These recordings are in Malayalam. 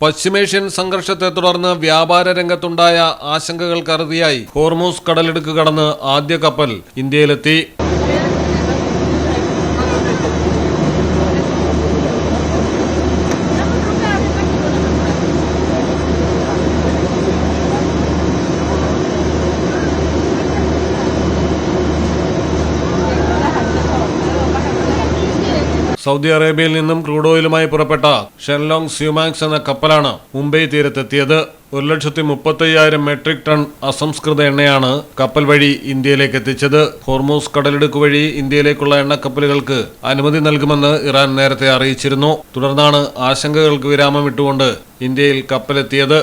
പശ്ചിമേഷ്യൻ സംഘർഷത്തെ തുടർന്ന് വ്യാപാര രംഗത്തുണ്ടായ ആശങ്കകൾക്ക് അറുതിയായി ഹോർമൂസ് കടലിടുക്ക് കടന്ന് ആദ്യ കപ്പൽ ഇന്ത്യയിലെത്തി. സൗദി അറേബ്യയിൽ നിന്നും ക്രൂഡ് ഓയിലുമായി പുറപ്പെട്ട ഷെൻലോങ് സ്യൂമാക്സ് എന്ന കപ്പലാണ് മുംബൈ തീരത്തെത്തിയത്. 1,35,000 മെട്രിക് ടൺ അസംസ്കൃത എണ്ണയാണ് കപ്പൽ വഴി ഇന്ത്യയിലേക്ക് എത്തിച്ചത്. ഹോർമൂസ് കടലിടുക്ക് വഴി ഇന്ത്യയിലേക്കുള്ള എണ്ണക്കപ്പലുകൾക്ക് അനുമതി നൽകുമെന്ന് ഇറാൻ നേരത്തെ അറിയിച്ചിരുന്നു. തുടർന്നാണ് ആശങ്കകൾക്ക് വിരാമം ഇട്ടുകൊണ്ട് ഇന്ത്യയിൽ കപ്പലെത്തിയത്.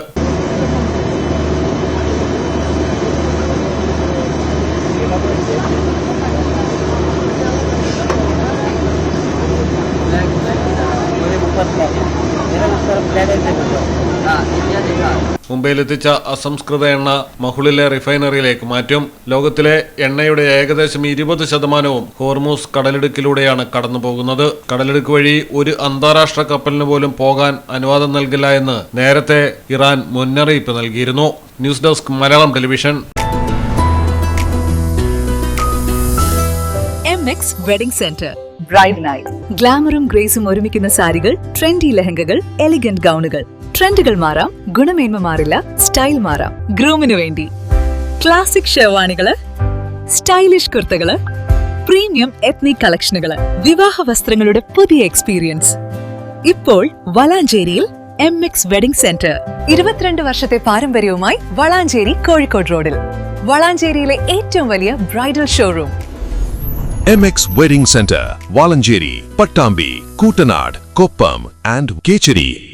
മുംബൈയിലെത്തിച്ച അസംസ്കൃത എണ്ണ മഹുളിലെ റിഫൈനറിയിലേക്ക് മാറ്റും. ലോകത്തിലെ എണ്ണയുടെ ഏകദേശം 20% ഹോർമൂസ് കടലിടുക്കിലൂടെയാണ് കടന്നുപോകുന്നത്. കടലിടുക്ക് വഴി ഒരു അന്താരാഷ്ട്ര കപ്പലിന് പോലും പോകാൻ അനുവാദം നൽകില്ല എന്ന് നേരത്തെ ഇറാൻ മുന്നറിയിപ്പ് നൽകിയിരുന്നു. News desk Malayalam television. MX wedding centre bride night. ഗ്ലാമറും ഗ്രേസും ഒരുമിക്കുന്ന സാരികൾ, ട്രെൻഡി ലെഹങ്കകൾ, എലിഗന്റ് ഗൗണുകൾ. ട്രെൻഡുകൾ മാറാം, ഗുണമേന്മ മാറില്ല, സ്റ്റൈൽ മാറാം. ഗ്രൂമിനു വേണ്ടി ക്ലാസിക് ഷെർവാണികള്, സ്റ്റൈലിഷ് കുർത്തകള്, പ്രീമിയം എത്നിക് കളക്ഷനുകള്, വിവാഹ വസ്ത്രങ്ങളുടെ പുതിയ എക്സ്പീരിയൻസ് ഇപ്പോൾ വളാഞ്ചേരിയിൽ MX വെഡിംഗ് സെന്റർ. 22 വർഷത്തെ പാരമ്പര്യവുമായി വളാഞ്ചേരി കോഴിക്കോട് റോഡിൽ. വളാഞ്ചേരിയിലെ ഏറ്റവും വലിയ bridal showroom MX Wedding Center, Valancheri, Pattambi, Kootanad, Koppam and Kecheri.